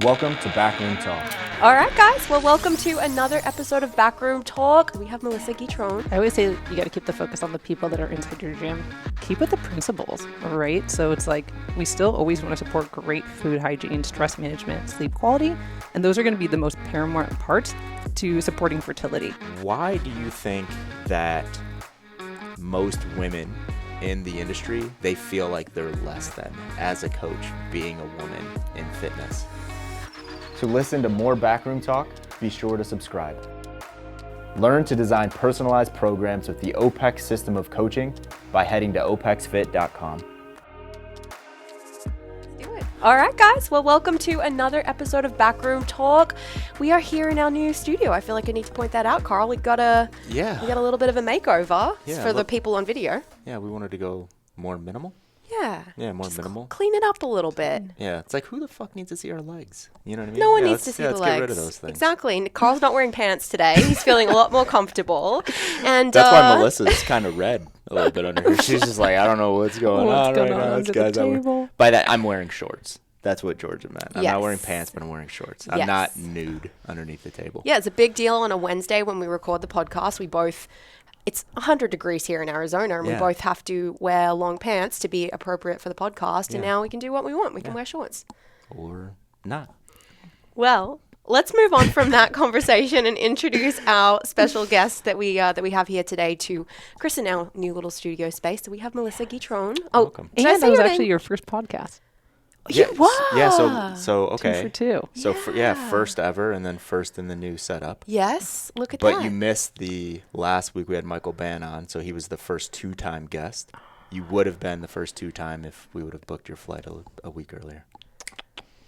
Welcome to Backroom Talk. All right, guys. Well, welcome to another episode of Backroom Talk. We have Melissa Guitron. I always say you got to keep the focus on the people that are inside your gym. Keep with the principles, right? So it's like we still always want to support great food hygiene, stress management, sleep quality, and those are going to be the most paramount parts to supporting fertility. Why do you think that most women in the industry, they feel like they're less than as a coach being a woman in fitness? To listen to more Backroom Talk, be sure to subscribe. Learn to design personalized programs with the OPEX system of coaching by heading to opexfit.com. All right, guys. Well, welcome to another episode of Backroom Talk. We are here in our new studio. I feel like I need to point that out, Carl. We got a little bit of a makeover for the people on video. Yeah, we wanted to go more minimal. Yeah, more minimal. Clean it up a little bit. Yeah, it's like, who the fuck needs to see our legs? You know what I mean? No one needs to see the let's legs. Get rid of those things. Exactly. Carl's not wearing pants today. He's feeling a lot more comfortable. And that's why Melissa's kind of red a little bit under her. She's just like, I don't know what's going on right now. Under the table. By that, I'm wearing shorts. That's what Georgia meant. I'm Yes. not wearing pants, but I'm wearing shorts. I'm Yes. not nude underneath the table. Yeah, it's a big deal on a Wednesday when we record the podcast. It's 100 degrees here in Arizona, and we both have to wear long pants to be appropriate for the podcast. And now we can do what we want. We can wear shorts. Or not. Well, let's move on from that conversation and introduce our special guest that we have here today to christen our new little studio space. So we have Melissa Guitron. Welcome. Did I And say that was your actually name? your first podcast. Yeah, Wow. yeah. So okay. 2 for 2. So first ever, and then first in the new setup. Yes, look at But that. you missed the last week we had Michael Ban on, so he was the first 2-time guest. You would have been the first 2-time if we would have booked your flight a week earlier.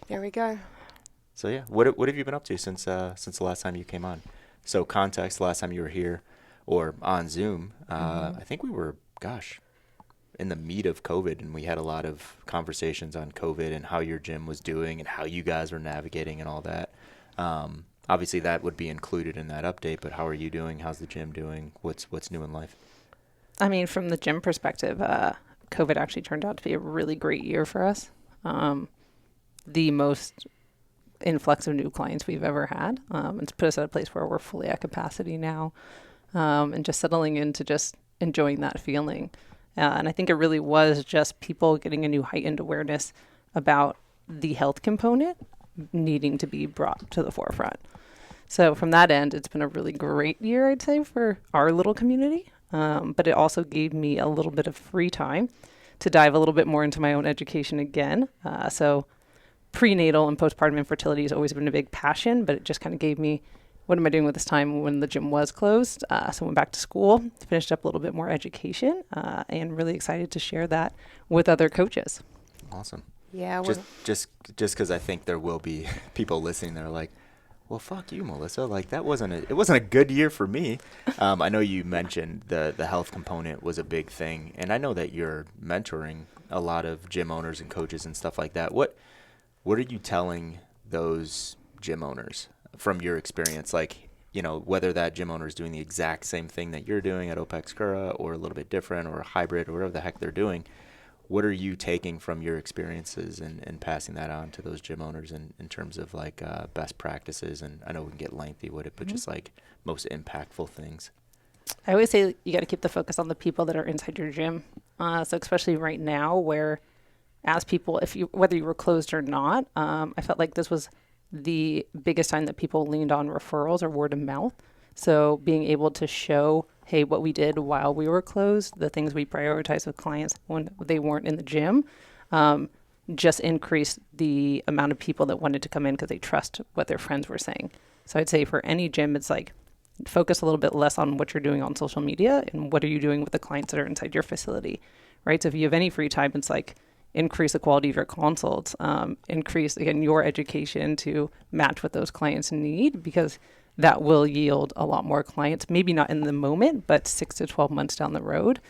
There we go. So yeah, what have you been up to since the last time you came on? So context, the last time you were here or on Zoom, I think we were, in the meat of COVID, and we had a lot of conversations on COVID and how your gym was doing and how you guys were navigating and all that. Obviously that would be included in that update, but how are you doing? How's the gym doing? What's new in life? I mean, from the gym perspective, COVID actually turned out to be a really great year for us. The most influx of new clients we've ever had. It's put us at a place where we're fully at capacity now, and just settling into just enjoying that feeling. And I think it really was just people getting a new heightened awareness about the health component needing to be brought to the forefront. So from that end, it's been a really great year, I'd say, for our little community. But it also gave me a little bit of free time to dive a little bit more into my own education again. So prenatal and postpartum infertility has always been a big passion, but it just kind of gave me, what am I doing with this time when the gym was closed? So I went back to school, finished up a little bit more education, and really excited to share that with other coaches. Awesome. Yeah. Just because I think there will be people listening that are like, well, fuck you, Melissa. Like it wasn't a good year for me. I know you mentioned the health component was a big thing, and I know that you're mentoring a lot of gym owners and coaches and stuff like that. What are you telling those gym owners from your experience? Like, you know, whether that gym owner is doing the exact same thing that you're doing at OPEX Kura or a little bit different or a hybrid or whatever the heck they're doing. What are you taking from your experiences and passing that on to those gym owners in terms of like best practices? And I know we can get lengthy with it, but just like most impactful things. I always say you got to keep the focus on the people that are inside your gym. So especially right now where as people, whether you were closed or not, I felt like this was the biggest time that people leaned on referrals or word of mouth. So being able to show, hey, what we did while we were closed, the things we prioritized with clients when they weren't in the gym, just increased the amount of people that wanted to come in because they trust what their friends were saying. So I'd say for any gym, it's like focus a little bit less on what you're doing on social media and what are you doing with the clients that are inside your facility, right? So if you have any free time, it's like increase the quality of your consults, increase, again, your education to match what those clients need, because that will yield a lot more clients, maybe not in the moment, but 6 to 12 months down the road.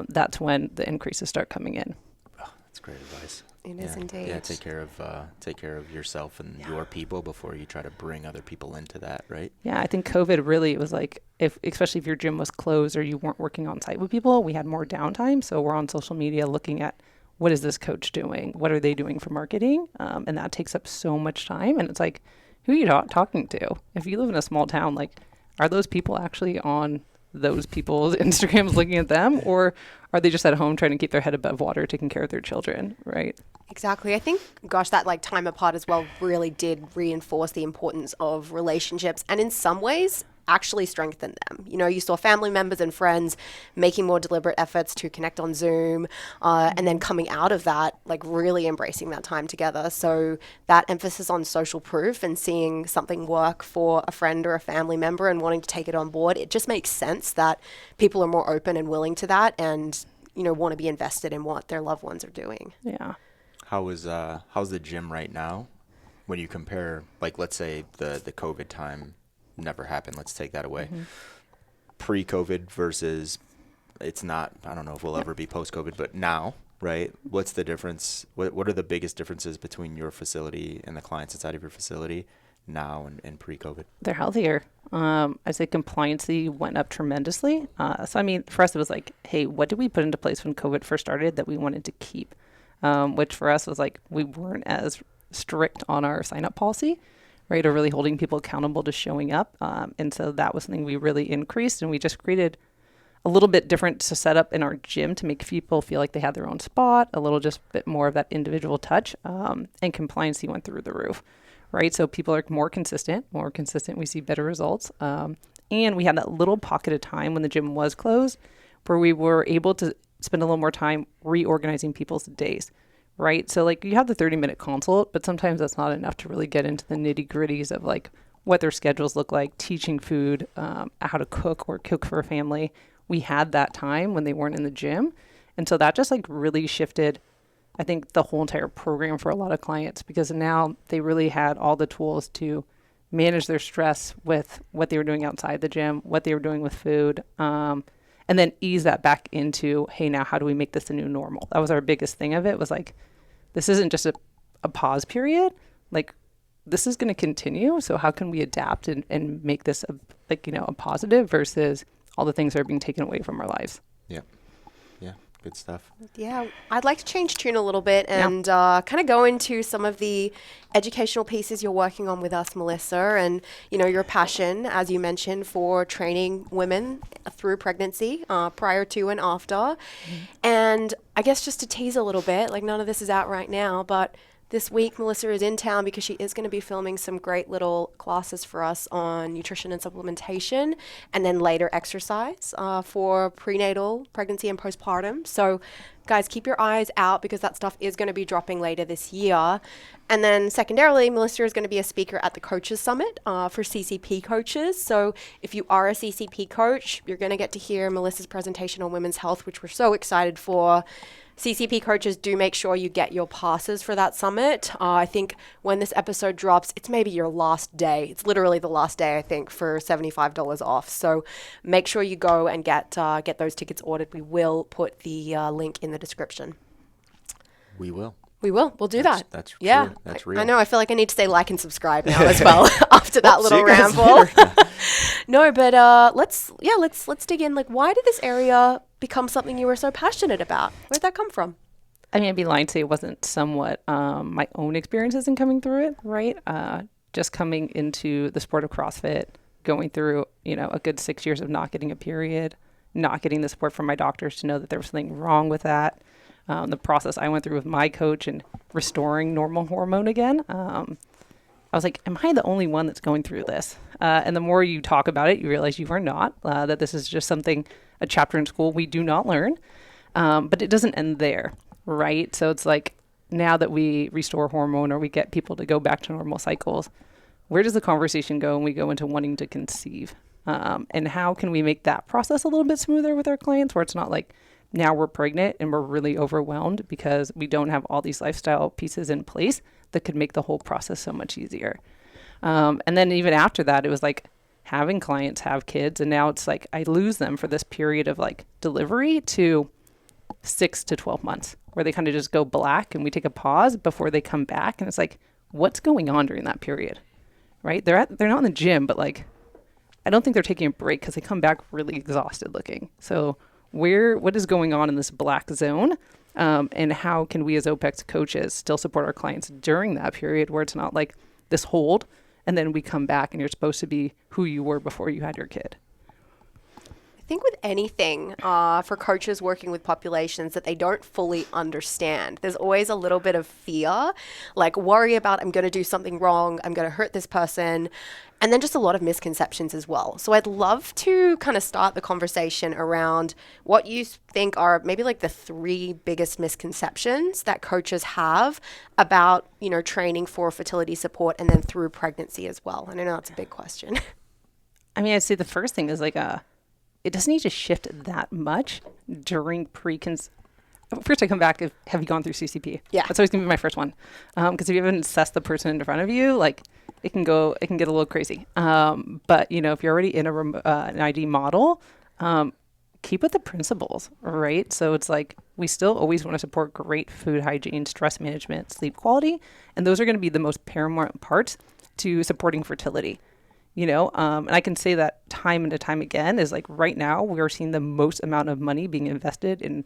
That's when the increases start coming in. Oh, that's great advice. It is indeed. Yeah, take care of yourself and your people before you try to bring other people into that, right? Yeah, I think COVID really was like, especially if your gym was closed or you weren't working on site with people, we had more downtime. So we're on social media looking at what is this coach doing? What are they doing for marketing? And that takes up so much time. And it's like, who are you talking to? If you live in a small town, like, are those people actually on those people's Instagrams looking at them, or are they just at home trying to keep their head above water, taking care of their children, right? Exactly. I think, gosh, that like time apart as well really did reinforce the importance of relationships, and in some ways actually strengthen them. You know, you saw family members and friends making more deliberate efforts to connect on Zoom, and then coming out of that, like really embracing that time together. So that emphasis on social proof and seeing something work for a friend or a family member and wanting to take it on board, it just makes sense that people are more open and willing to that, and, you know, want to be invested in what their loved ones are doing. Yeah. How's the gym right now when you compare, like, let's say the COVID time never happened, let's take that away, pre-COVID versus, it's not, I don't know if we'll ever be post-COVID, but now, right? What's the difference? What are the biggest differences between your facility and the clients inside of your facility now and pre-COVID? They're healthier. I'd say compliancy went up tremendously. So, I mean, for us, it was like, hey, what did we put into place when COVID first started that we wanted to keep? Which for us was like, we weren't as strict on our sign-up policy, right? Or really holding people accountable to showing up. And so that was something we really increased, and we just created a little bit different to set up in our gym to make people feel like they had their own spot, a little just bit more of that individual touch, and compliancy went through the roof, right? So people are more consistent, we see better results. And we had that little pocket of time when the gym was closed where we were able to spend a little more time reorganizing people's days, right? So like you have the 30-minute consult, but sometimes that's not enough to really get into the nitty gritties of like what their schedules look like, teaching food, how to cook or cook for a family. We had that time when they weren't in the gym. And so that just like really shifted, I think, the whole entire program for a lot of clients, because now they really had all the tools to manage their stress with what they were doing outside the gym, what they were doing with food, and then ease that back into, hey, now how do we make this a new normal? That was our biggest thing of it, was like, this isn't just a pause period. Like, this is going to continue. So how can we adapt and make this a positive versus all the things that are being taken away from our lives? Yeah. Yeah. Good stuff. Yeah, I'd like to change tune a little bit and kind of go into some of the educational pieces you're working on with us, Melissa, and, you know, your passion, as you mentioned, for training women through pregnancy, prior to and after. And I guess just to tease a little bit, like none of this is out right now, but this week, Melissa is in town because she is going to be filming some great little classes for us on nutrition and supplementation, and then later exercise for prenatal, pregnancy, and postpartum. So, guys, keep your eyes out because that stuff is going to be dropping later this year. And then secondarily, Melissa is going to be a speaker at the Coaches Summit for CCP coaches. So if you are a CCP coach, you're going to get to hear Melissa's presentation on women's health, which we're so excited for. CCP coaches, do make sure you get your passes for that summit. I think when this episode drops, it's maybe your last day. It's literally the last day, I think, for $75 off. So make sure you go and get those tickets ordered. We will put the link in the description. We will. We'll do that. That's yeah. true. That's real. I know. I feel like I need to say like and subscribe now as well after that little ramble. No, but let's dig in. Like, why did this area become something you were so passionate about? Where did that come from? I mean, I'd be lying to say it wasn't somewhat my own experiences in coming through it, right? Just coming into the sport of CrossFit, going through, a good 6 years of not getting a period, not getting the support from my doctors to know that there was something wrong with that. The process I went through with my coach and restoring normal hormone again. I was like, am I the only one that's going through this? And the more you talk about it, you realize you are not, that this is just something, a chapter in school we do not learn. But it doesn't end there, right? So it's like, now that we restore hormone or we get people to go back to normal cycles, where does the conversation go when we go into wanting to conceive? And how can we make that process a little bit smoother with our clients, where it's not like, now we're pregnant and we're really overwhelmed because we don't have all these lifestyle pieces in place that could make the whole process so much easier. And then even after that, it was like having clients have kids, and now it's like I lose them for this period of like delivery to 6 to 12 months where they kind of just go black and we take a pause before they come back. And it's like, what's going on during that period, right? They're not in the gym, but like, I don't think they're taking a break because they come back really exhausted looking. So what is going on in this black zone? And how can we as OPEX coaches still support our clients during that period where it's not like this hold and then we come back and you're supposed to be who you were before you had your kid? I think with anything, for coaches working with populations that they don't fully understand, there's always a little bit of fear, like worry about I'm going to do something wrong, I'm going to hurt this person, and then just a lot of misconceptions as well. So I'd love to kind of start the conversation around what you think are maybe like the 3 biggest misconceptions that coaches have about, you know, training for fertility support and then through pregnancy as well. And I know that's a big question. I mean, I'd say the first thing is like it doesn't need to shift that much during First, I come back. Have you gone through CCP? Yeah, that's always gonna be my first one. Because if you haven't assessed the person in front of you, like it can get a little crazy. But you know, if you're already in an ID model, keep with the principles, right? So it's like we still always want to support great food hygiene, stress management, sleep quality, and those are going to be the most paramount parts to supporting fertility. You know, and I can say that time and time again is like right now we are seeing the most amount of money being invested in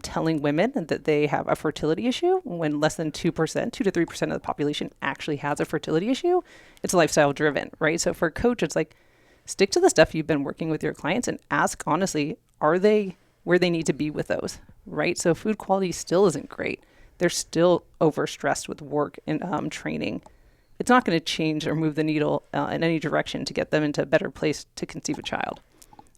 telling women that they have a fertility issue when less than 2%, 2 to 3% of the population actually has a fertility issue. It's lifestyle driven, right? So for a coach, it's like stick to the stuff you've been working with your clients and ask honestly, are they where they need to be with those, right? So food quality still isn't great. They're still overstressed with work and training. It's not going to change or move the needle in any direction to get them into a better place to conceive a child.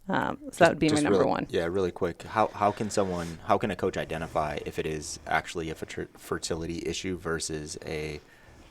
So that would be my number one. Yeah, really quick. How can a coach identify if it is actually a fertility issue versus a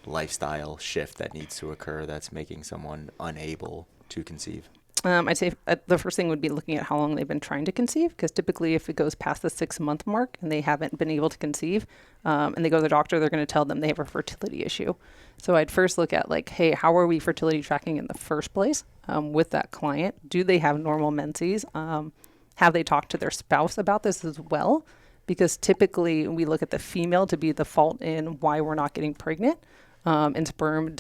lifestyle shift that needs to occur that's making someone unable to conceive? I'd say the first thing would be looking at how long they've been trying to conceive, because typically if it goes past the 6-month mark and they haven't been able to conceive and they go to the doctor, they're going to tell them they have a fertility issue. So I'd first look at like, hey, how are we fertility tracking in the first place with that client? Do they have normal menses? Have they talked to their spouse about this as well? Because typically we look at the female to be the fault in why we're not getting pregnant. And sperm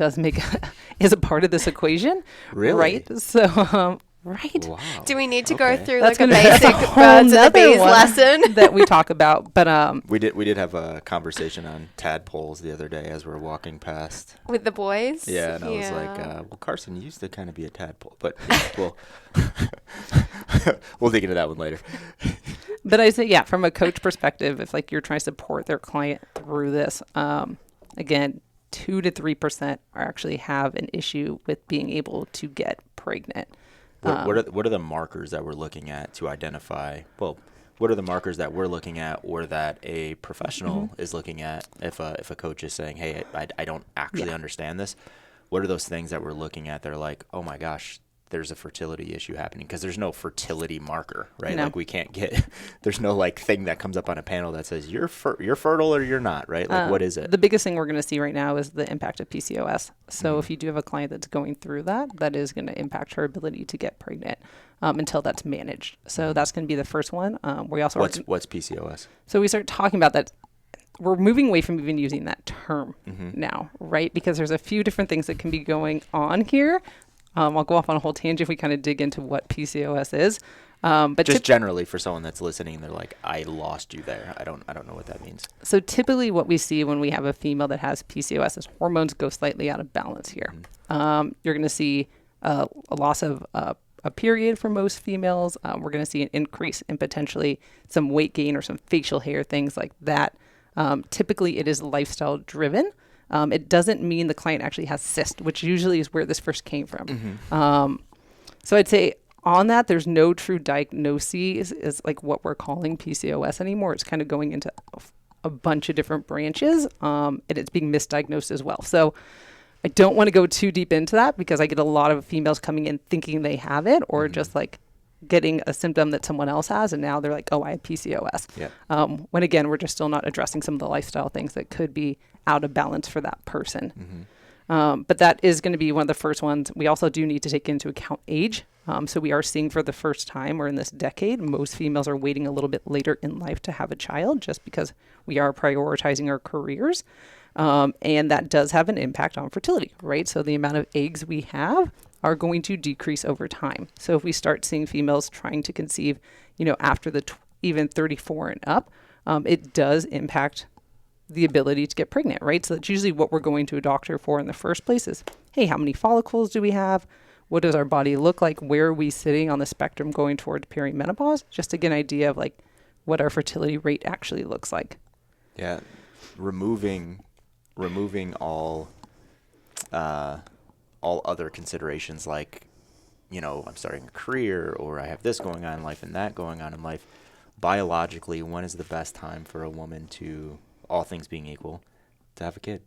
is a part of this equation. Really? Right? So, right. Wow. Do we need to go through like a that's basic whole birds of the bees nother one lesson? that we talk about? But we did have a conversation on tadpoles the other day as we were walking past With the boys? Yeah, and I was like, well, Carson used to kind of be a tadpole, but we'll dig into that one later. But I say, yeah, from a coach perspective, if like you're trying to support their client through this, again, 2 to 3% actually have an issue with being able to get pregnant. What are the markers that we're looking at to identify? Well, what are the markers that we're looking at, or that a professional is looking at? If a coach is saying, "Hey, I don't actually understand this," what are those things that we're looking at? They're like, "Oh my gosh, there's a fertility issue happening," because there's no fertility marker, right? No. Like we can't there's no like thing that comes up on a panel that says you're fertile or you're not, right? Like what is it? The biggest thing we're going to see right now is the impact of PCOS. So if you do have a client that's going through that is going to impact her ability to get pregnant until that's managed. So that's going to be the first one. We also what's PCOS? So we start talking about that. We're moving away from even using that term now, right? Because there's a few different things that can be going on here. I'll go off on a whole tangent if we kind of dig into what PCOS is. But just generally for someone that's listening, they're like, I lost you there. I don't know what that means. So typically what we see when we have a female that has PCOS is hormones go slightly out of balance here. You're going to see a loss of a period for most females. We're going to see an increase in potentially some weight gain or some facial hair, things like that. Typically it is lifestyle driven. It doesn't mean the client actually has cyst, which usually is where this first came from. So I'd say on that, there's no true diagnosis is like what we're calling PCOS anymore. It's kind of going into a bunch of different branches, and it's being misdiagnosed as well. So I don't want to go too deep into that because I get a lot of females coming in thinking they have it, or just like getting a symptom that someone else has, and now they're like, oh, I have PCOS. Yeah. When again, we're just still not addressing some of the lifestyle things that could be out of balance for that person. But that is going to be one of the first ones. We also do need to take into account age. So we are seeing for the first time, or in this decade, most females are waiting a little bit later in life to have a child just because we are prioritizing our careers. And that does have an impact on fertility, right? So the amount of eggs we have are going to decrease over time. So if we start seeing females trying to conceive, after the even 34 and up, it does impact the ability to get pregnant, right? So that's usually what we're going to a doctor for in the first place is, hey, how many follicles do we have? What does our body look like? Where are we sitting on the spectrum going toward perimenopause? Just to get an idea of like what our fertility rate actually looks like. Yeah. Removing all other considerations like, I'm starting a career or I have this going on in life and that going on in life. Biologically, when is the best time for a woman to, all things being equal, to have a kid?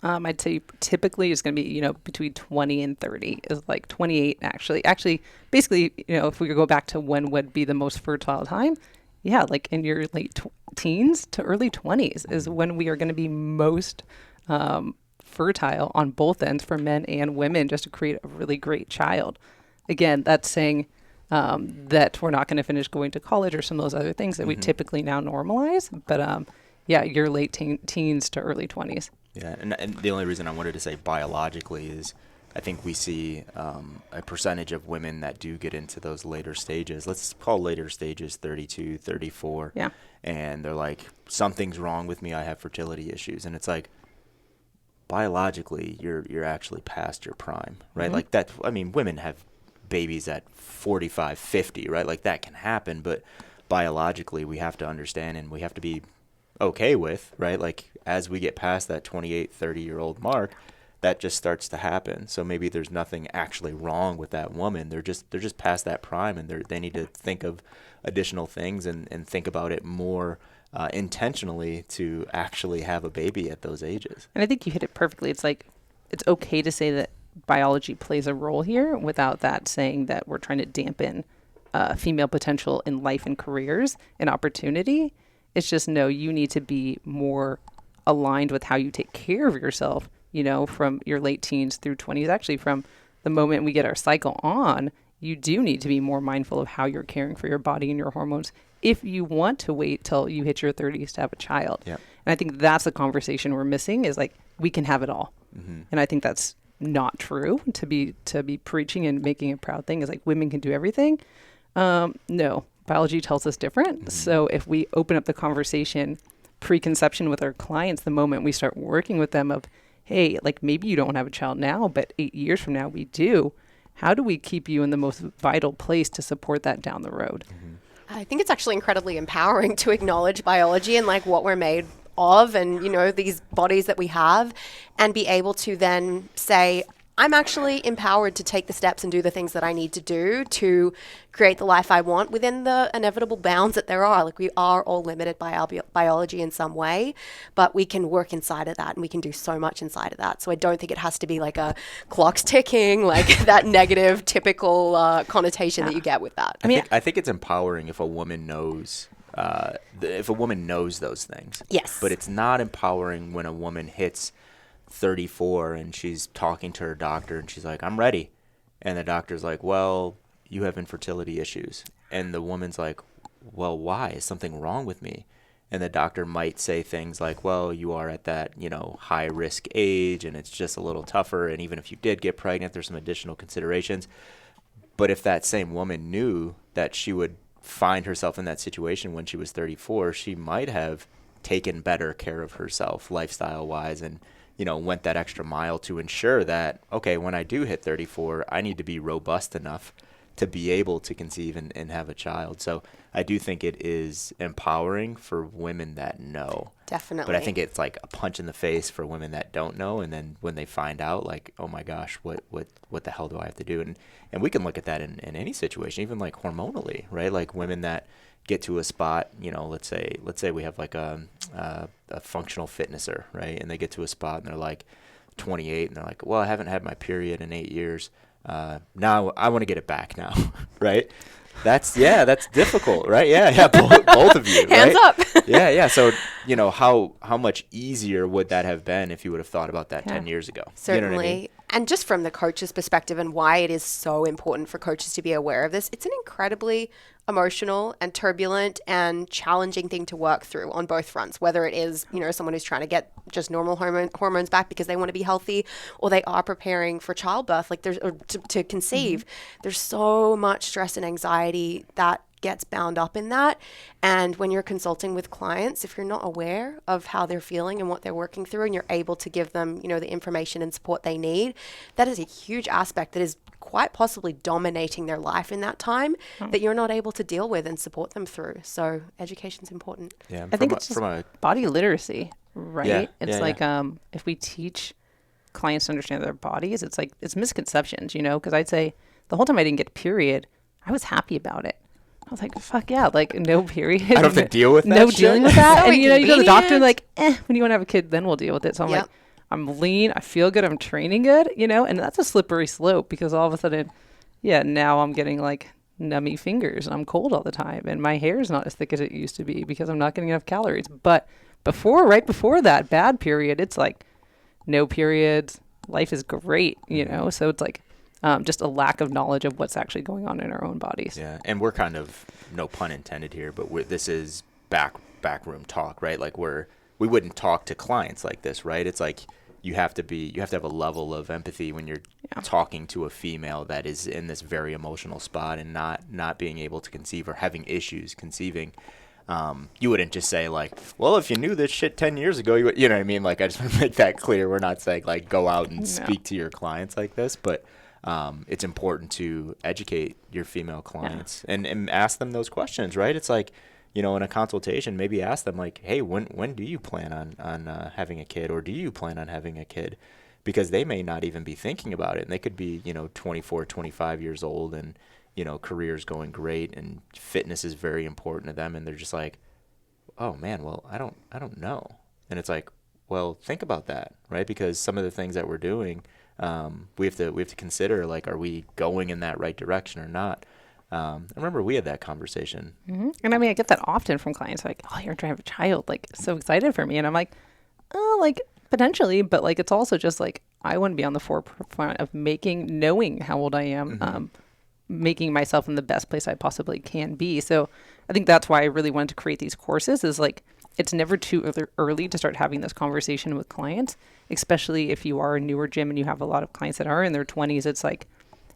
I'd say typically it's going to be, between 20 and 30 is like 28 actually. Basically, if we go back to when would be the most fertile time, yeah, like in your late teens to early 20s is when we are going to be most fertile on both ends for men and women just to create a really great child. Again, that's saying that we're not going to finish going to college or some of those other things that we typically now normalize. But your late teens to early 20s. Yeah, and the only reason I wanted to say biologically is I think we see a percentage of women that do get into those later stages. Let's call later stages 32, 34. Yeah. And they're like, something's wrong with me. I have fertility issues. And it's like, biologically, you're actually past your prime, right? Like that. I mean, women have babies at 45, 50, right? Like that can happen. But biologically, we have to understand and we have to be okay with, right? Like as we get past that 28, 30-year-old mark, that just starts to happen. So maybe there's nothing actually wrong with that woman. They're just past that prime and they need to think of additional things and think about it more intentionally to actually have a baby at those ages. And I think you hit it perfectly. It's like, it's okay to say that biology plays a role here without that saying that we're trying to dampen female potential in life and careers and opportunity. It's just, no, you need to be more aligned with how you take care of yourself, from your late teens through 20s. Actually, from the moment we get our cycle on, you do need to be more mindful of how you're caring for your body and your hormones if you want to wait till you hit your 30s to have a child. Yep. And I think that's the conversation we're missing is like, we can have it all. And I think that's not true to be preaching and making a proud thing is like women can do everything. No, biology tells us different. So if we open up the conversation preconception with our clients, the moment we start working with them of, hey, like maybe you don't have a child now, but 8 years from now we do. How do we keep you in the most vital place to support that down the road? I think it's actually incredibly empowering to acknowledge biology and like what we're made of and, these bodies that we have and be able to then say, I'm actually empowered to take the steps and do the things that I need to do to create the life I want within the inevitable bounds that there are. Like we are all limited by our biology in some way, but we can work inside of that and we can do so much inside of that. So I don't think it has to be like a clock's ticking, like that negative typical connotation that you get with that. I think it's empowering if a woman knows those things. Yes. But it's not empowering when a woman hits 34 and she's talking to her doctor and she's like, I'm ready. And the doctor's like, well, you have infertility issues. And the woman's like, well, why? Is something wrong with me? And the doctor might say things like, well, you are at that, high risk age and it's just a little tougher. And even if you did get pregnant, there's some additional considerations. But if that same woman knew that she would find herself in that situation when she was 34, she might have taken better care of herself lifestyle wise and went that extra mile to ensure that, okay, when I do hit 34, I need to be robust enough to be able to conceive and have a child. So I do think it is empowering for women that know. Definitely. But I think it's like a punch in the face for women that don't know. And then when they find out, like, oh my gosh, what the hell do I have to do? And we can look at that in any situation, even like hormonally, right? Like women that get to a spot, let's say we have like a functional fitnesser, right? And they get to a spot and they're like 28 and they're like, well, I haven't had my period in 8 years. Now I want to get it back now, right? That's difficult, right? Yeah, both of you, Hands right? up. Yeah. So, how much easier would that have been if you would have thought about that 10 years ago? Certainly. You know what I mean? And just from the coach's perspective and why it is so important for coaches to be aware of this, it's an incredibly emotional and turbulent and challenging thing to work through on both fronts, whether it is, someone who's trying to get just normal hormones back because they want to be healthy or they are preparing for childbirth, like to conceive. There's so much stress and anxiety that gets bound up in that. And when you're consulting with clients, if you're not aware of how they're feeling and what they're working through, and you're able to give them, you know, the information and support they need, that is a huge aspect that is quite possibly dominating their life in that time that you're not able to deal with and support them through. So education's important. Yeah, I think it's just body literacy, right? Yeah, it's if we teach clients to understand their bodies, it's misconceptions, you know, because I'd say the whole time I didn't get a period, I was happy about it. I was like, fuck yeah, like no period. I don't have to deal with that. No dealing with that. So and you know, you go to the doctor and inconvenient. like, when you want to have a kid, then we'll deal with it. So I'm like, I'm lean, I feel good, I'm training good, you know, and that's a slippery slope because all of a sudden, now I'm getting like nummy fingers and I'm cold all the time and my hair is not as thick as it used to be because I'm not getting enough calories. But right before that bad period, it's like no periods, life is great, you know, so it's like just a lack of knowledge of what's actually going on in our own bodies. Yeah, and we're kind of, no pun intended here, but this is backroom talk, right? Like we wouldn't talk to clients like this, right? It's like you have to have a level of empathy when you're talking to a female that is in this very emotional spot and not being able to conceive or having issues conceiving. You wouldn't just say like, well, if you knew this shit 10 years ago, you know what I mean? Like, I just want to make that clear. We're not saying like go out and speak to your clients like this, but it's important to educate your female clients and ask them those questions, right? It's like, you know, in a consultation, maybe ask them like, hey, when do you plan on having a kid, or do you plan on having a kid? Because they may not even be thinking about it, and they could be, you know, 24, 25 years old, and, you know, career's going great, and fitness is very important to them, and they're just like, oh man, well, I don't know. And it's like, well, think about that, right? Because some of the things that we're doing, we have to consider, like, are we going in that right direction or not? I remember we had that conversation. Mm-hmm. And I mean, I get that often from clients, like, oh, you're trying to have a child, like, so excited for me. And I'm like, oh, like, potentially, but like, it's also just like, I want to be on the forefront of knowing how old I am, making myself in the best place I possibly can be. So I think that's why I really wanted to create these courses, is like, it's never too early to start having this conversation with clients, especially if you are a newer gym and you have a lot of clients that are in their 20s. It's like,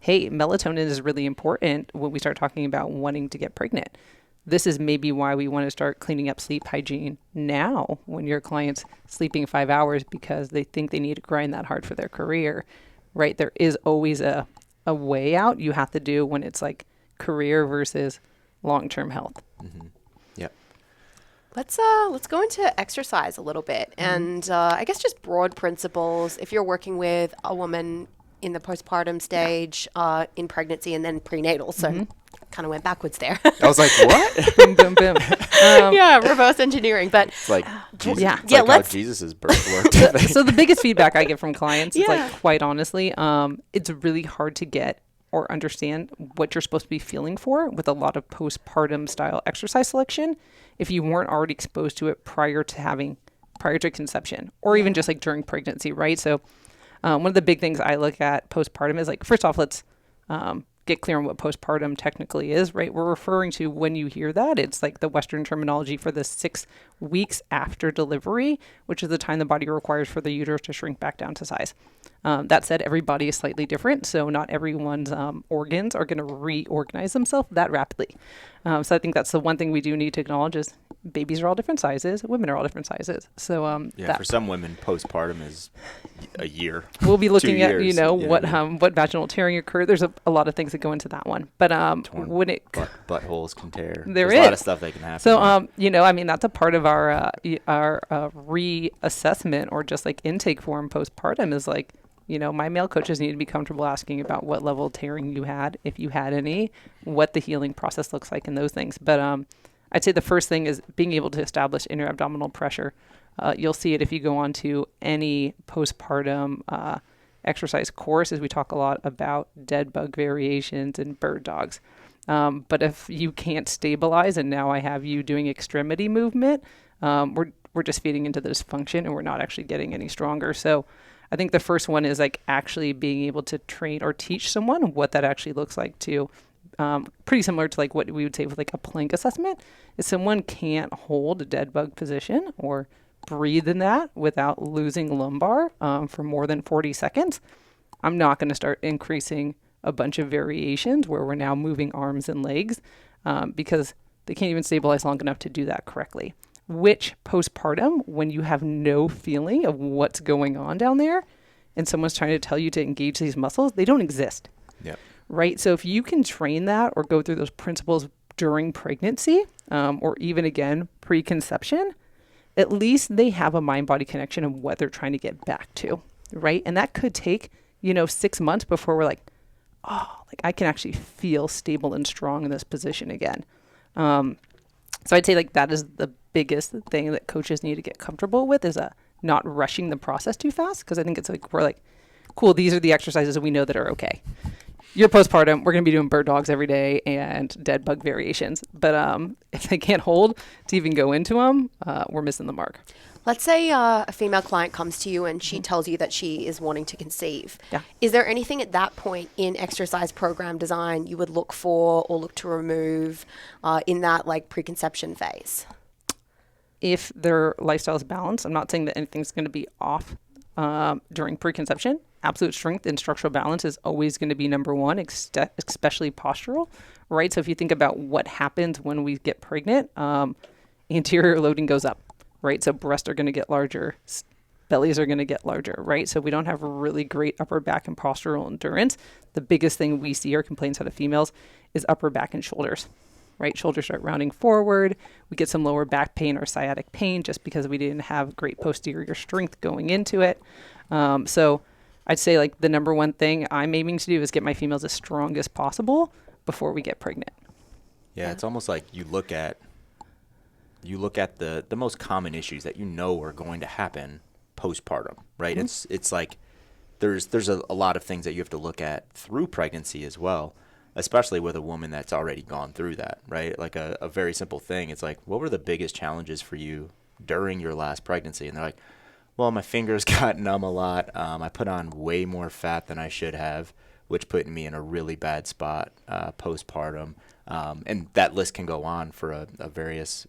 hey, melatonin is really important when we start talking about wanting to get pregnant. This is maybe why we want to start cleaning up sleep hygiene now when your client's sleeping 5 hours because they think they need to grind that hard for their career, right? There is always a way out you have to do when it's like career versus long-term health. Mm-hmm. Yep. Let's go into exercise a little bit, and I guess just broad principles. If you're working with a woman in the postpartum stage, in pregnancy, and then prenatal, so kind of went backwards there. I was like, what? Boom, boom, boom. Reverse engineering, but It's like Jesus, yeah. it's like how Jesus's birth worked. So the biggest feedback I get from clients is like, quite honestly, it's really hard to get or understand what you're supposed to be feeling for with a lot of postpartum style exercise selection if you weren't already exposed to it prior to conception, or even just like during pregnancy, right? So one of the big things I look at postpartum is like, first off, let's get clear on what postpartum technically is, right? We're referring to, when you hear that, it's like the Western terminology for the 6 weeks after delivery, which is the time the body requires for the uterus to shrink back down to size. That said, every body is slightly different, so not everyone's organs are going to reorganize themselves that rapidly. So I think that's the one thing we do need to acknowledge is babies are all different sizes, women are all different sizes. So for some women, postpartum is a year. We'll be looking at, years, what vaginal tearing occurred. There's a lot of things that go into that one. But when it buttholes can tear. There's a lot of stuff that can happen. So I mean, that's a part of our reassessment or just like intake form postpartum is like, my male coaches need to be comfortable asking about what level of tearing you had, if you had any, what the healing process looks like, and those things. But I'd say the first thing is being able to establish inner abdominal pressure. You'll see it if you go on to any postpartum exercise course, as we talk a lot about dead bug variations and bird dogs. But if you can't stabilize, and now I have you doing extremity movement, we're just feeding into the dysfunction, and we're not actually getting any stronger. So I think the first one is like actually being able to train or teach someone what that actually looks like to, pretty similar to like what we would say with like a plank assessment. If someone can't hold a dead bug position or breathe in that without losing lumbar for more than 40 seconds, I'm not going to start increasing a bunch of variations where we're now moving arms and legs. because they can't even stabilize long enough to do that correctly. Which postpartum, when you have no feeling of what's going on down there and someone's trying to tell you to engage these muscles, they don't exist. Yep. Right? So if you can train that or go through those principles during pregnancy, or even again, preconception, at least they have a mind-body connection of what they're trying to get back to, right? And that could take, 6 months before we're like, oh, like I can actually feel stable and strong in this position again. So I'd say like that is the biggest thing that coaches need to get comfortable with, is not rushing the process too fast. Because I think it's like, we're like, cool, these are the exercises that we know that are okay. You're postpartum, we're going to be doing bird dogs every day and dead bug variations. But if they can't hold to even go into them, we're missing the mark. Let's say a female client comes to you and she tells you that she is wanting to conceive. Yeah. Is there anything at that point in exercise program design you would look for or look to remove in that like preconception phase? If their lifestyle is balanced, I'm not saying that anything's going to be off during preconception. Absolute strength and structural balance is always going to be number one, especially postural, right? So if you think about what happens when we get pregnant, anterior loading goes up, right? So breasts are going to get larger, bellies are going to get larger, right? So we don't have really great upper back and postural endurance. The biggest thing we see or complaints out of females is upper back and shoulders, right? Shoulders start rounding forward. We get some lower back pain or sciatic pain just because we didn't have great posterior strength going into it. So I'd say like the number one thing I'm aiming to do is get my females as strong as possible before we get pregnant. Yeah, it's almost like you look at the most common issues that are going to happen postpartum, right? Mm-hmm. It's like there's a lot of things that you have to look at through pregnancy as well, especially with a woman that's already gone through that, right? Like a very simple thing. It's like, what were the biggest challenges for you during your last pregnancy? And they're like, well, my fingers got numb a lot. I put on way more fat than I should have, which put me in a really bad spot postpartum. And that list can go on for a various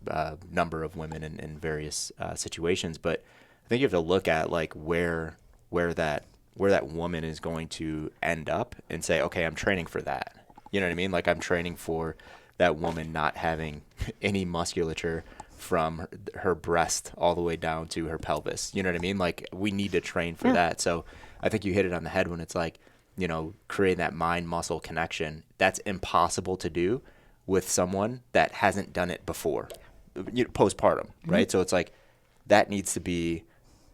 number of women in various situations. But I think you have to look at like where that woman is going to end up and say, okay, I'm training for that. You know what I mean? Like I'm training for that woman not having any musculature from her breast all the way down to her pelvis. You know what I mean? Like we need to train for that. So I think you hit it on the head when it's like, creating that mind muscle connection. That's impossible to do with someone that hasn't done it before, postpartum, right? Mm-hmm. So it's like that needs to be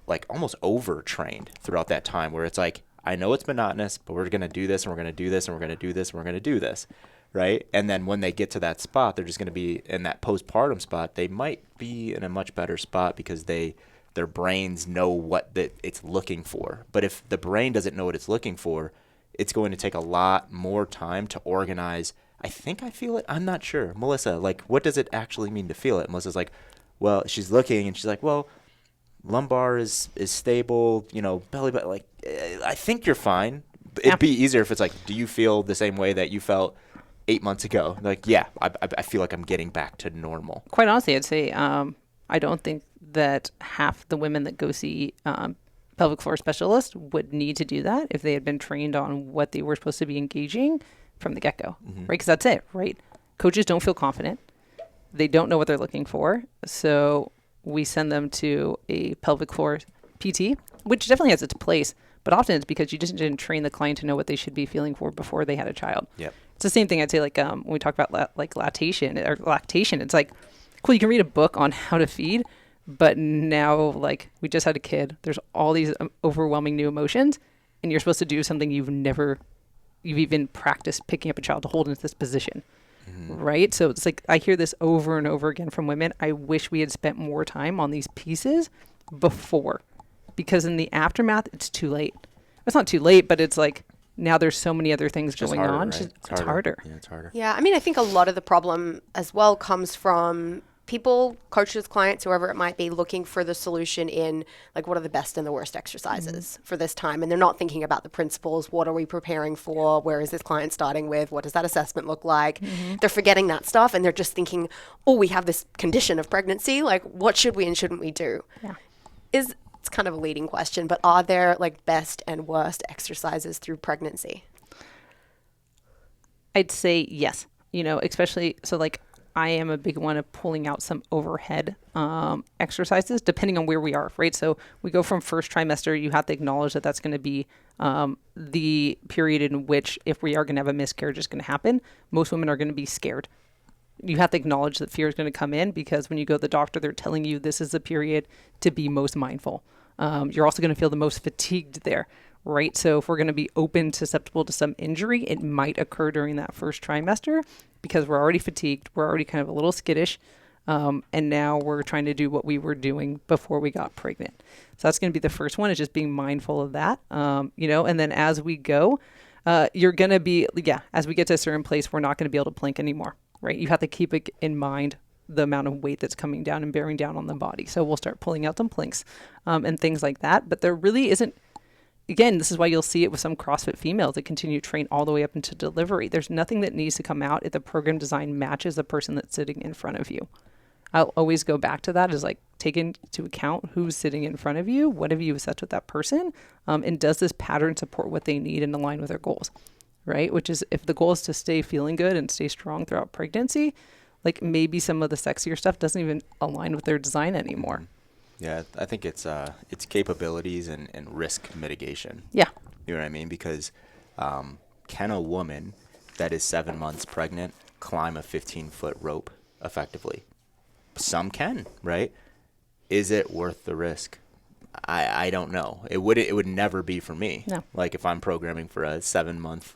like almost overtrained throughout that time, where it's like, I know it's monotonous, but we're going to do this and we're going to do this and we're going to do this and we're going to do this. Right. And then when they get to that spot, they're just going to be in that postpartum spot. They might be in a much better spot because their brains know what it's looking for. But if the brain doesn't know what it's looking for, it's going to take a lot more time to organize. I think I feel it. I'm not sure. Melissa, like, what does it actually mean to feel it? Melissa's like, well, she's looking and she's like, well, lumbar is stable, belly button. Like, I think you're fine. It'd be easier if it's like, do you feel the same way that you felt 8 months ago? Like, yeah, I feel like I'm getting back to normal. Quite honestly, I'd say I don't think that half the women that go see pelvic floor specialists would need to do that if they had been trained on what they were supposed to be engaging from the get-go, mm-hmm. right? Because that's it, right? Coaches don't feel confident. They don't know what they're looking for. So we send them to a pelvic floor PT, which definitely has its place, but often it's because you just didn't train the client to know what they should be feeling for before they had a child. Yep. It's the same thing I'd say, like when we talk about lactation, it's like, cool, you can read a book on how to feed, but now like we just had a kid, there's all these overwhelming new emotions, and you're supposed to do something you've even practiced picking up a child to hold into this position, mm-hmm. right? So it's like, I hear this over and over again from women. I wish we had spent more time on these pieces before, because in the aftermath, it's too late. It's not too late, but it's like, now there's so many other things going harder, on. Right? It's harder. Yeah, it's harder. Yeah, I mean, I think a lot of the problem as well comes from people, coaches, clients, whoever it might be, looking for the solution in like, what are the best and the worst exercises mm-hmm. for this time? And they're not thinking about the principles. What are we preparing for? Where is this client starting with? What does that assessment look like? Mm-hmm. They're forgetting that stuff, and they're just thinking, oh, we have this condition of pregnancy. Like, what should we and shouldn't we do? Yeah. It's kind of a leading question, but are there like best and worst exercises through pregnancy? I'd say yes. especially, so like I am a big one of pulling out some overhead exercises depending on where we are, right? So we go from first trimester, you have to acknowledge that that's going to be the period in which if we are going to have a miscarriage is going to happen. Most women are going to be scared. You have to acknowledge that fear is going to come in because when you go to the doctor, they're telling you this is the period to be most mindful. You're also going to feel the most fatigued there, right? So if we're going to be open, susceptible to some injury, it might occur during that first trimester because we're already fatigued. We're already kind of a little skittish. And now we're trying to do what we were doing before we got pregnant. So that's going to be the first one, is just being mindful of that, and then as we go, you're going to be, as we get to a certain place, we're not going to be able to plank anymore, right? You have to keep it in mind, the amount of weight that's coming down and bearing down on the body. So we'll start pulling out some planks and things like that. But there really isn't, again, this is why you'll see it with some CrossFit females that continue to train all the way up into delivery. There's nothing that needs to come out if the program design matches the person that's sitting in front of you. I'll always go back to that, is like take into account who's sitting in front of you, what have you assessed with that person, and does this pattern support what they need and align with their goals, right? Which is, if the goal is to stay feeling good and stay strong throughout pregnancy, like maybe some of the sexier stuff doesn't even align with their design anymore. Yeah, I think it's capabilities and risk mitigation. Yeah. You know what I mean? Because can a woman that is 7 months pregnant climb a 15-foot rope effectively? Some can, right? Is it worth the risk? I don't know. It would never be for me. No. Like if I'm programming for a 7-month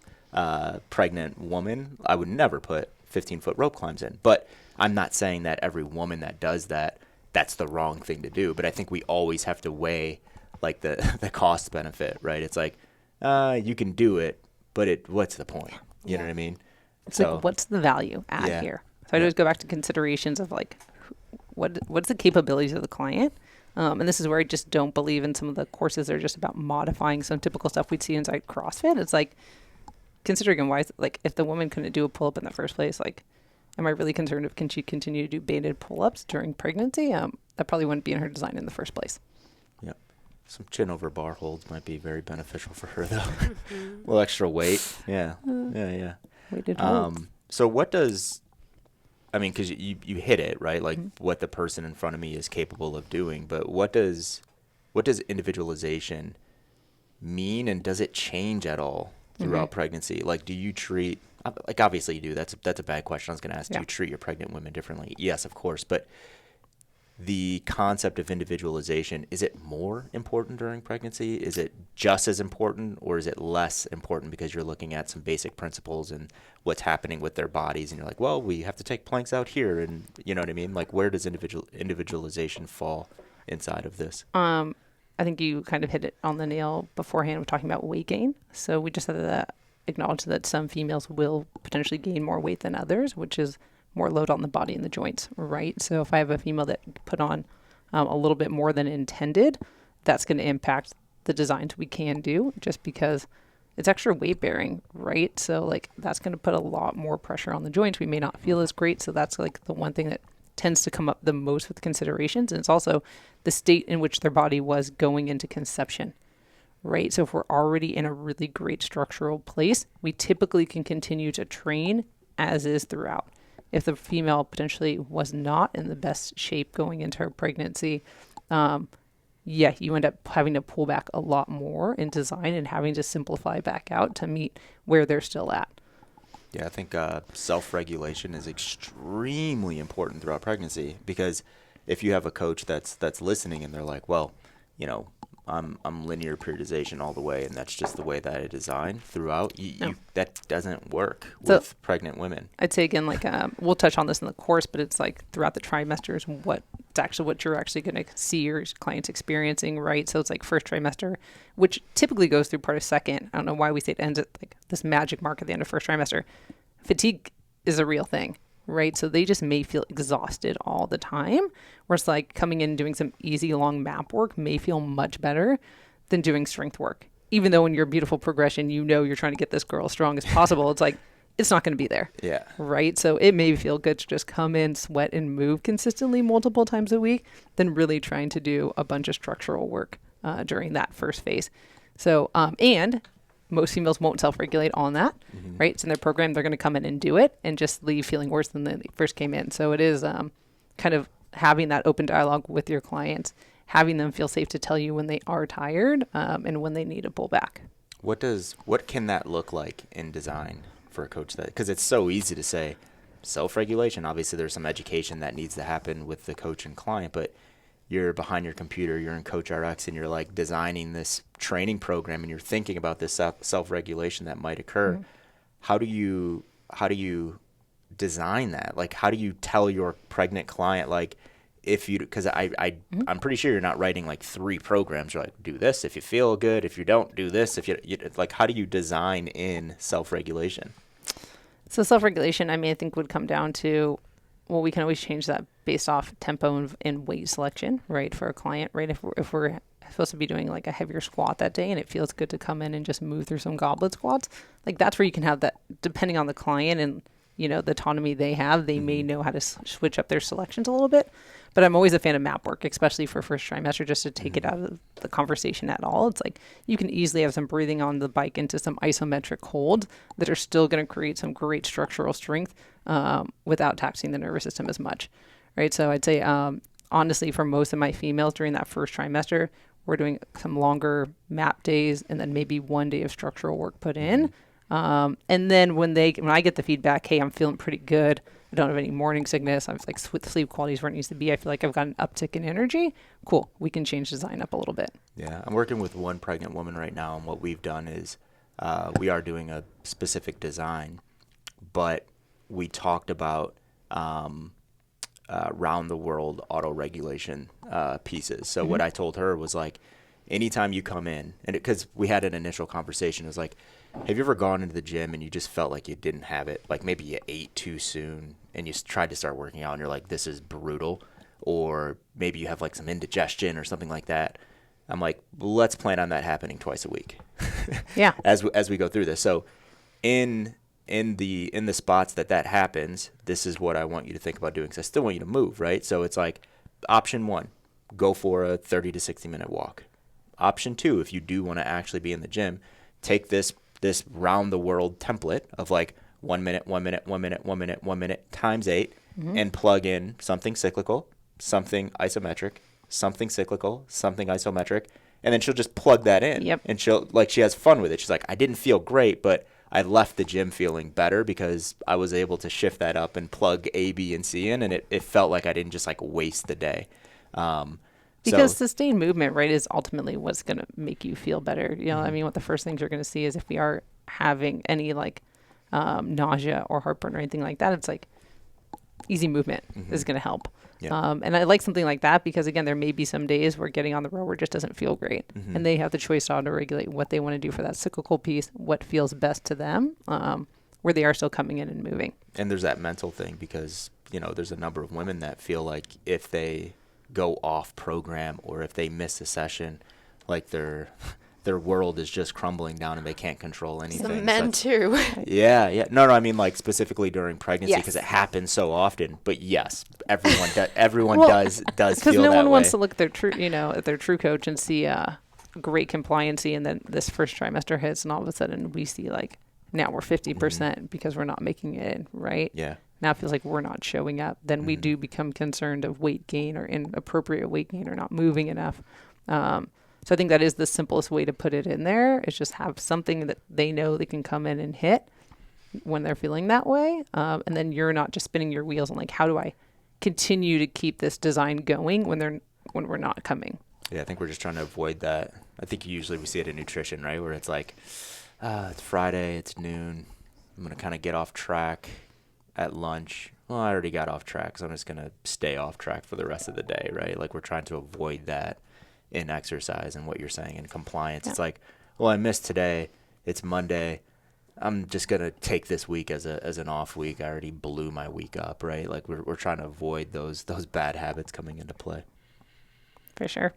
pregnant woman, I would never put 15-foot rope climbs in. But I'm not saying that every woman that does that, that's the wrong thing to do. But I think we always have to weigh like the cost benefit, right? It's like you can do it, but what's the point? You know what I mean? It's like, what's the value add here? So I always go back to considerations of like, what's the capabilities of the client? And this is where I just don't believe in some of the courses that are just about modifying some typical stuff we'd see inside CrossFit. It's like, considering why, like if the woman couldn't do a pull-up in the first place, like, am I really concerned if can she continue to do banded pull-ups during pregnancy? That probably wouldn't be in her design in the first place. Yep. Some chin over bar holds might be very beneficial for her though. A little extra weight. Yeah. Yeah. Weighted holds. So what does, I mean, because you hit it, right? Like what the person in front of me is capable of doing. But what does individualization mean, and does it change at all throughout pregnancy? Like, do you treat, like obviously you do. That's a bad question. I was going to ask, do you treat your pregnant women differently? Yes, of course. But the concept of individualization, is it more important during pregnancy? Is it just as important, or is it less important because you're looking at some basic principles and what's happening with their bodies, and you're like, well, we have to take planks out here, and you know what I mean? Like, where does individualization fall inside of this? I think you kind of hit it on the nail beforehand. We're talking about weight gain. So we just had to acknowledge that some females will potentially gain more weight than others, which is more load on the body and the joints, right? So if I have a female that put on a little bit more than intended, that's going to impact the designs we can do, just because it's extra weight bearing, right? So like that's going to put a lot more pressure on the joints. We may not feel as great. So that's like the one thing that tends to come up the most with considerations. And it's also the state in which their body was going into conception, right? So if we're already in a really great structural place, we typically can continue to train as is throughout. If the female potentially was not in the best shape going into her pregnancy, you end up having to pull back a lot more in design and having to simplify back out to meet where they're still at. Yeah, I think self-regulation is extremely important throughout pregnancy, because if you have a coach that's listening and they're like, well, you know, I'm linear periodization all the way, and that's just the way that I design throughout. That doesn't work with pregnant women. I'd say again, like we'll touch on this in the course, but it's like throughout the trimesters, what you're actually going to see your clients experiencing, right? So it's like first trimester, which typically goes through part of second. I don't know why we say it ends at like this magic mark at the end of first trimester. Fatigue is a real thing, right? So they just may feel exhausted all the time, whereas like coming in and doing some easy long map work may feel much better than doing strength work. Even though in your beautiful progression, you know you're trying to get this girl as strong as possible, it's like, it's not going to be there. Yeah. Right? So it may feel good to just come in, sweat, and move consistently multiple times a week than really trying to do a bunch of structural work during that first phase. So, and most females won't self-regulate on that, right? It's in their program. They're going to come in and do it and just leave feeling worse than they first came in. So it is kind of having that open dialogue with your clients, having them feel safe to tell you when they are tired and when they need to pull back. What can that look like in design for a coach? That, because it's so easy to say self-regulation. Obviously, there's some education that needs to happen with the coach and client, but you're behind your computer, you're in Coach RX, and you're like designing this training program, and you're thinking about this self-regulation that might occur. How do you design that? Like, how do you tell your pregnant client, like, if you, because I'm pretty sure you're not writing like 3 programs. You're like, do this if you feel good. If you don't, do this. If you like, how do you design in self-regulation? So self-regulation, I mean, I think would come down to, well, we can always change that based off tempo and weight selection, right, for a client, right? If we're supposed to be doing like a heavier squat that day and it feels good to come in and just move through some goblet squats, like that's where you can have that, depending on the client and, you know, the autonomy they have, they may know how to switch up their selections a little bit. But I'm always a fan of map work, especially for first trimester, just to take it out of the conversation at all. It's like you can easily have some breathing on the bike into some isometric holds that are still going to create some great structural strength without taxing the nervous system as much, right? So I'd say, honestly, for most of my females during that first trimester, we're doing some longer map days and then maybe 1 day of structural work put in. And then when I get the feedback, hey, I'm feeling pretty good, I don't have any morning sickness, I'm like sleep quality is where it needs to be, I feel like I've got an uptick in energy, cool, we can change design up a little bit. Yeah, I'm working with one pregnant woman right now, and what we've done is we are doing a specific design, but we talked about round the world auto regulation pieces. So what I told her was like, anytime you come in, and because we had an initial conversation, it was like, have you ever gone into the gym and you just felt like you didn't have it? Like maybe you ate too soon and you tried to start working out and you're like, this is brutal. Or maybe you have like some indigestion or something like that. I'm like, let's plan on that happening twice a week. Yeah. As we go through this. So in the spots that happens, this is what I want you to think about doing, because I still want you to move, right? So it's like option 1, go for a 30 to 60 minute walk. Option 2, if you do want to actually be in the gym, take this round the world template of like 1 minute, 1 minute, 1 minute, 1 minute, 1 minute times 8 and plug in something cyclical, something isometric, something cyclical, something isometric, and then she'll just plug that in. Yep. And she has fun with it. She's like, I didn't feel great, but I left the gym feeling better because I was able to shift that up and plug A, B, and C in, and it felt like I didn't just like waste the day. Because sustained movement, right, is ultimately what's going to make you feel better. You know, I mean, what the first things you're going to see is if we are having any like nausea or heartburn or anything like that, it's like easy movement is going to help. Yeah. And I like something like that because, again, there may be some days where getting on the rower just doesn't feel great. And they have the choice to auto-regulate what they want to do for that cyclical piece, what feels best to them, where they are still coming in and moving. And there's that mental thing because, you know, there's a number of women that feel like if they go off program or if they miss a session, like their world is just crumbling down and they can't control anything. Some men too. Yeah. No, I mean like specifically during pregnancy because it happens so often. But yes, everyone does feel that way. Because no one wants to look at their true coach and see great compliancy, and then this first trimester hits, and all of a sudden we see like now we're 50% because we're not making it in, right? Yeah. Now it feels like we're not showing up. Then we do become concerned of weight gain or inappropriate weight gain or not moving enough. So I think that is the simplest way to put it in there, is just have something that they know they can come in and hit when they're feeling that way. And then you're not just spinning your wheels on like, how do I continue to keep this design going when we're not coming? Yeah, I think we're just trying to avoid that. I think usually we see it in nutrition, right? Where it's like, it's Friday, it's noon. I'm going to kind of get off track at lunch. Well, I already got off track, so I'm just going to stay off track for the rest of the day, right? Like we're trying to avoid that in exercise, and what you're saying in compliance. Yeah. It's like, well, I missed today. It's Monday. I'm just going to take this week as an off week. I already blew my week up, right? Like we're trying to avoid those bad habits coming into play. For sure.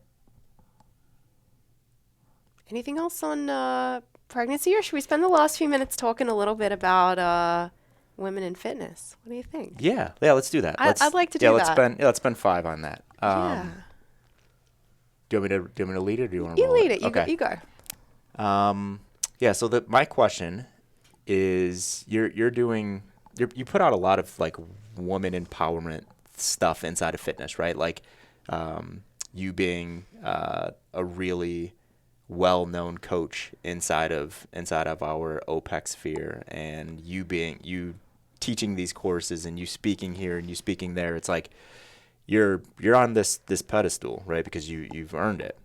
Anything else on pregnancy, or should we spend the last few minutes talking a little bit about women in fitness? What do you think? Yeah, let's do that. I'd like to do that. Let's spend 5 on that. Do you want me to lead it, or do you want to? You lead it. You go. Yeah, Yeah. So my question is, you put out a lot of like woman empowerment stuff inside of fitness, right? Like, you being a really well-known coach inside of our OPEX sphere, and you teaching these courses, and you speaking here and you speaking there. It's like you're on this pedestal, right? Because you've earned it.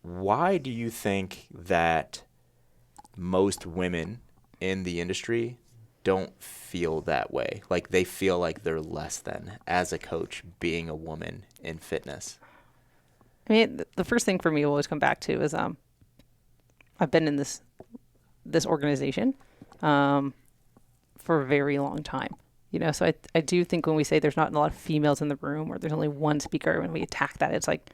Why do you think that most women in the industry don't feel that way? Like they feel like they're less than as a coach being a woman in fitness. I mean, the first thing for me will always come back to is I've been in this organization for a very long time. So I do think when we say there's not a lot of females in the room, or there's only one speaker, when we attack that, it's like,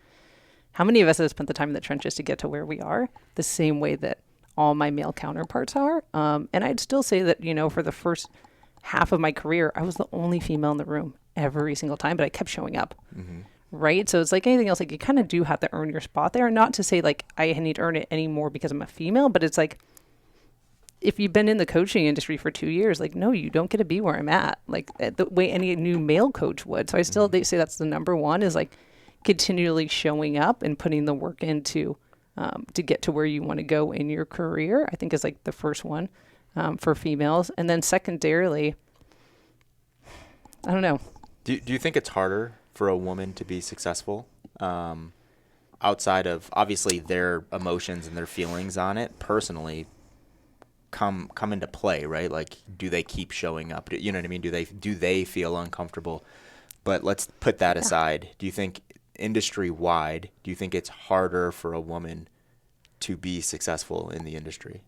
how many of us have spent the time in the trenches to get to where we are, the same way that all my male counterparts are? And I'd still say that, for the first half of my career, I was the only female in the room every single time, but I kept showing up. Mm-hmm. Right. So it's like anything else, like you kind of do have to earn your spot there. Not to say like I need to earn it anymore because I'm a female, but it's like, if you've been in the coaching industry for 2 years, like, no, you don't get to be where I'm at, like the way any new male coach would. So I still they say that's the number one, is like continually showing up and putting the work into to get to where you want to go in your career, I think is like the first one for females. And then secondarily, I don't know. Do you think it's harder for a woman to be successful outside of obviously their emotions and their feelings on it personally come into play, right? Like, do they keep showing up? You know what I mean? Do they feel uncomfortable? But let's put that aside. Do you think industry wide, do you think it's harder for a woman to be successful in the industry?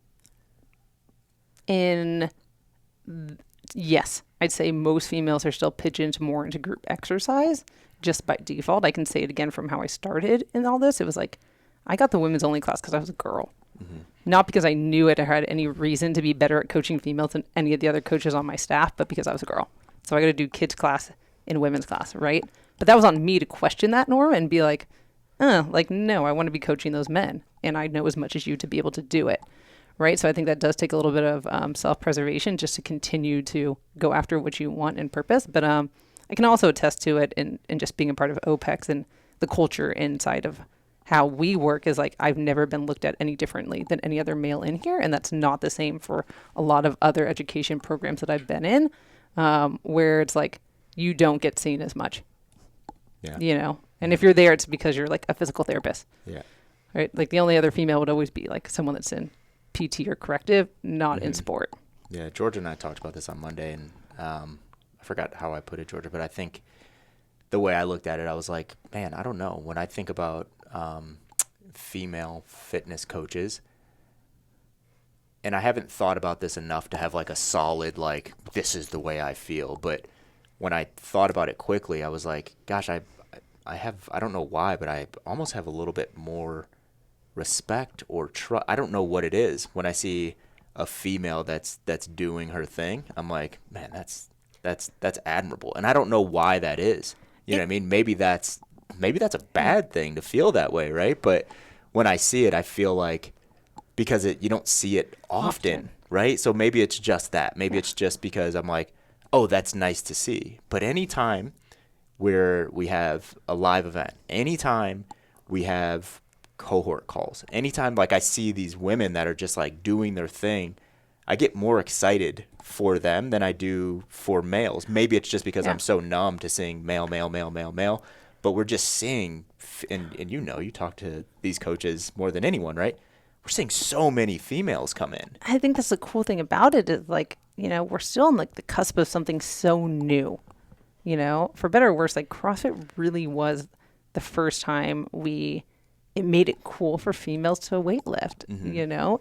Yes, I'd say most females are still pigeoned more into group exercise just by default. I can say it again from how I started in all this. It was like, I got the women's only class because I was a girl. Mm-hmm. Not because I knew it or had any reason to be better at coaching females than any of the other coaches on my staff, but because I was a girl. So I got to do kids class in women's class, right? But that was on me to question that norm and be like, no, I want to be coaching those men. And I know as much as you to be able to do it, right? So I think that does take a little bit of self-preservation just to continue to go after what you want and purpose. But I can also attest to it in just being a part of OPEX and the culture inside of how we work is like, I've never been looked at any differently than any other male in here. And that's not the same for a lot of other education programs that I've been in, where it's like, you don't get seen as much, and if you're there, it's because you're like a physical therapist, right? Like the only other female would always be like someone that's in PT or corrective, not in sport. Yeah. Georgia and I talked about this on Monday, and I forgot how I put it, Georgia, but I think the way I looked at it, I was like, man, I don't know. When I think about female fitness coaches, and I haven't thought about this enough to have like a solid, like, this is the way I feel. But when I thought about it quickly, I was like, gosh, I don't know why, but I almost have a little bit more respect or trust. I don't know what it is. When I see a female that's doing her thing, I'm like, man, that's admirable. And I don't know why that is. You know what I mean? Maybe that's a bad thing to feel that way, right? But when I see it, I feel like, because you don't see it often, right? So maybe it's just that. Maybe it's just because I'm like, oh, that's nice to see. But anytime where we have a live event, anytime we have cohort calls, anytime like I see these women that are just like doing their thing, I get more excited for them than I do for males. Maybe it's just because I'm so numb to seeing male, but we're just seeing, and you talk to these coaches more than anyone, right? We're seeing so many females come in. I think that's the cool thing about it is like, we're still on like the cusp of something so new, for better or worse, like CrossFit really was the first time it made it cool for females to weightlift,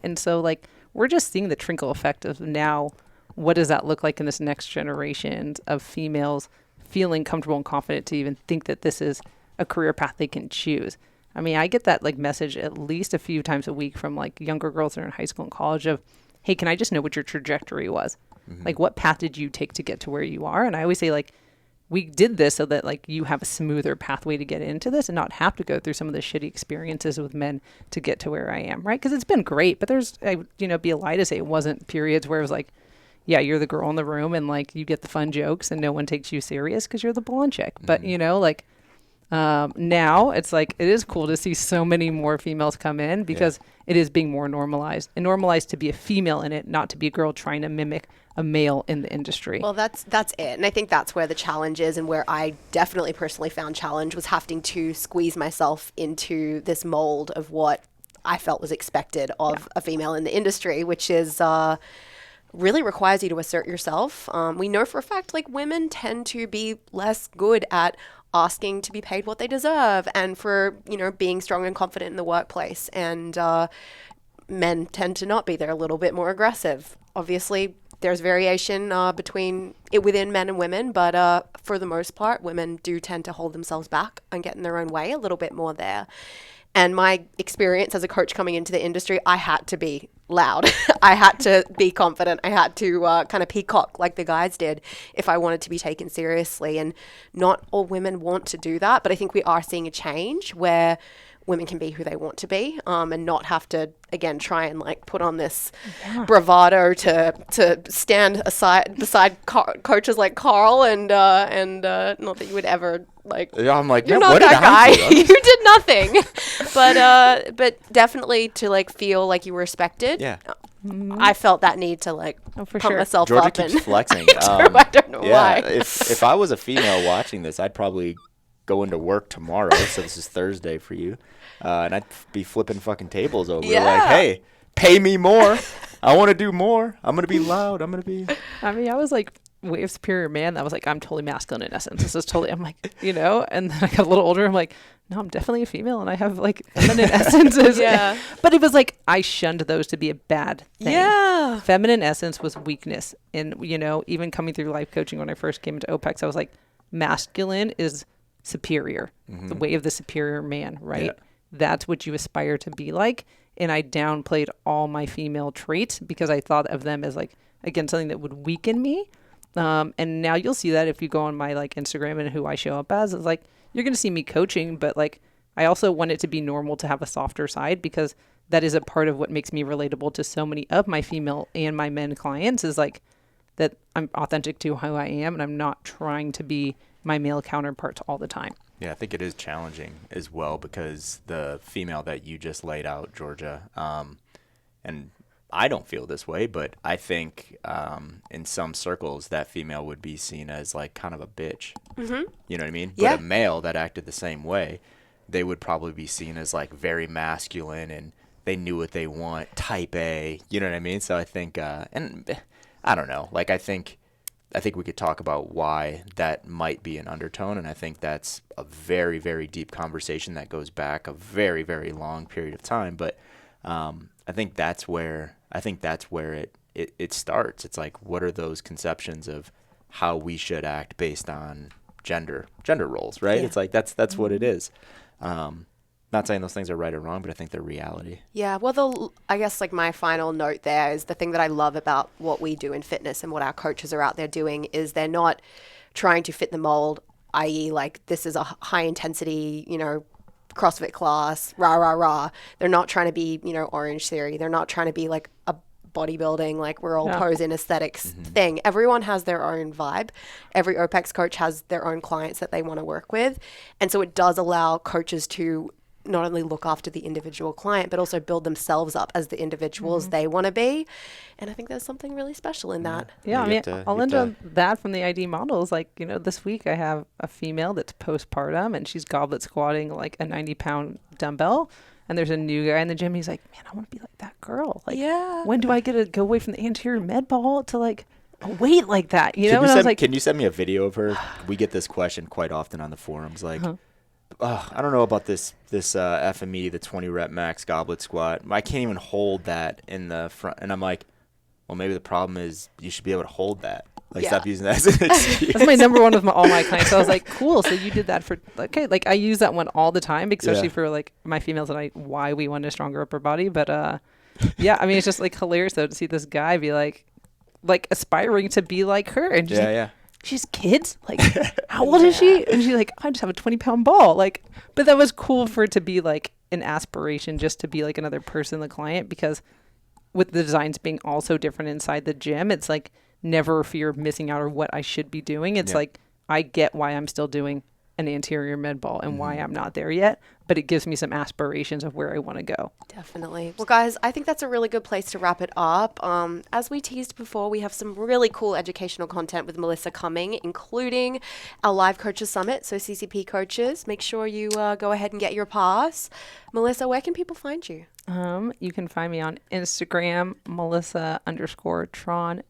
And so like, we're just seeing the trickle effect of now, what does that look like in this next generation of females feeling comfortable and confident to even think that this is a career path they can choose. I mean, I get that like message at least a few times a week from like younger girls that are in high school and college of, hey, can I just know what your trajectory was? Mm-hmm. Like, what path did you take to get to where you are? And I always say, like, we did this so that like you have a smoother pathway to get into this and not have to go through some of the shitty experiences with men to get to where I am, right? Because it's been great, but there's, be a lie to say it wasn't periods where it was like, yeah, you're the girl in the room and like you get the fun jokes and no one takes you serious because you're the blonde chick. But now it's like, it is cool to see so many more females come in because it is being more normalized and normalized to be a female in it, not to be a girl trying to mimic a male in the industry. Well, that's it. And I think that's where the challenge is, and where I definitely personally found challenge was having to squeeze myself into this mold of what I felt was expected of a female in the industry, which is really requires you to assert yourself. We know for a fact, like, women tend to be less good at asking to be paid what they deserve and for, being strong and confident in the workplace. And men tend to not be. They're a little bit more aggressive. Obviously, there's variation within men and women, but for the most part, women do tend to hold themselves back and get in their own way a little bit more there. And my experience as a coach coming into the industry, I had to be loud. I had to be confident. I had to kind of peacock like the guys did if I wanted to be taken seriously. And not all women want to do that, but I think we are seeing a change where women can be who they want to be, and not have to, again, try and like put on this bravado to stand beside coaches like Carl and not that you would ever like. Yeah, I'm like, you're not that guy. You did nothing, but definitely to like feel like you were respected. Yeah. I felt that need to like pump myself Georgia up. Georgia keeps flexing. I don't know why. If I was a female watching this, I'd probably go into work tomorrow. So this is Thursday for you. And I'd be flipping fucking tables over. Like, hey, pay me more. I want to do more. I'm going to be loud. I was like way of superior man. That was like, I'm totally masculine in essence. This is totally, I'm like, and then I got a little older. I'm like, no, I'm definitely a female and I have like feminine essences. Yeah. But it was like, I shunned those to be a bad thing. Yeah. Feminine essence was weakness. And, even coming through life coaching when I first came into OPEX, I was like, masculine is superior, the way of the superior man, right? Yeah. That's what you aspire to be like. And I downplayed all my female traits because I thought of them as like, again, something that would weaken me. And now you'll see that if you go on my like Instagram and who I show up as, it's like, you're going to see me coaching, but like, I also want it to be normal to have a softer side because that is a part of what makes me relatable to so many of my female and my men clients is like that I'm authentic to who I am and I'm not trying to be my male counterparts all the time. Yeah, I think it is challenging as well because the female that you just laid out, Georgia, and I don't feel this way, but I think in some circles that female would be seen as like kind of a bitch. Mm-hmm. You know what I mean? Yeah. But a male that acted the same way, they would probably be seen as like very masculine and they knew what they want, type A. You know what I mean? So I think, and I don't know, like I think we could talk about why that might be an undertone, and I think that's a very, very deep conversation that goes back a very, very long period of time. But I think that's where it starts. It's like, what are those conceptions of how we should act based on gender roles, right? Yeah. It's like that's what it is. Not saying those things are right or wrong, but I think they're reality. Yeah, well, I guess like my final note there is the thing that I love about what we do in fitness and what our coaches are out there doing is they're not trying to fit the mold, i.e. like this is a high intensity, CrossFit class, rah, rah, rah. They're not trying to be, Orange Theory. They're not trying to be like a bodybuilding, like we're all posing aesthetics thing. Everyone has their own vibe. Every OPEX coach has their own clients that they want to work with. And so it does allow coaches to not only look after the individual client, but also build themselves up as the individuals they want to be. And I think there's something really special in that. Yeah, I mean, I'll end on that from the ID models. Like, this week I have a female that's postpartum and she's goblet squatting like a 90-pound dumbbell. And there's a new guy in the gym. He's like, man, I want to be like that girl. Like, when do I get to go away from the anterior med ball to like a weight like that? And I was like, can you send me a video of her? We get this question quite often on the forums. Like, I don't know about this FME, the 20 rep max goblet squat. I can't even hold that in the front. And I'm like, well, maybe the problem is you should be able to hold that. Like, stop using that as an excuse. That's my number one with all my clients. So I was like, cool. So you did that for, okay. Like, I use that one all the time, especially for like my females and why we want a stronger upper body. But yeah, I mean, it's just like hilarious though to see this guy be like aspiring to be like her and just she has kids? Like, how old is she? And she's like, I just have a 20-pound ball. Like, but that was cool for it to be like an aspiration, just to be like another person, the client, because with the designs being also different inside the gym, it's like never a fear of missing out or what I should be doing. It's like, I get why I'm still doing an anterior med ball and why I'm not there yet, but it gives me some aspirations of where I want to go. Definitely. Well, guys, I think that's a really good place to wrap it up. As we teased before, we have some really cool educational content with Melissa coming, including our live coaches summit. So CCP coaches, make sure you go ahead and get your pass. Melissa, where can people find you? You can find me on Instagram, Melissa_Tron, Tron.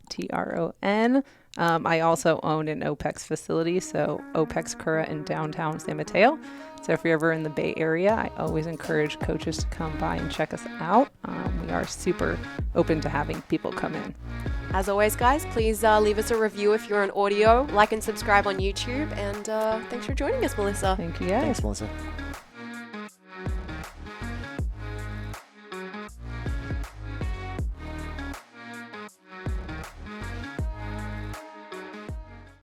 I also own an OPEX facility, so OPEX Kura in downtown San Mateo. So if you're ever in the Bay Area, I always encourage coaches to come by and check us out. We are super open to having people come in. As always, guys, please leave us a review if you're on audio, like and subscribe on YouTube, and thanks for joining us, Melissa. Thank you, guys. Thanks, Melissa.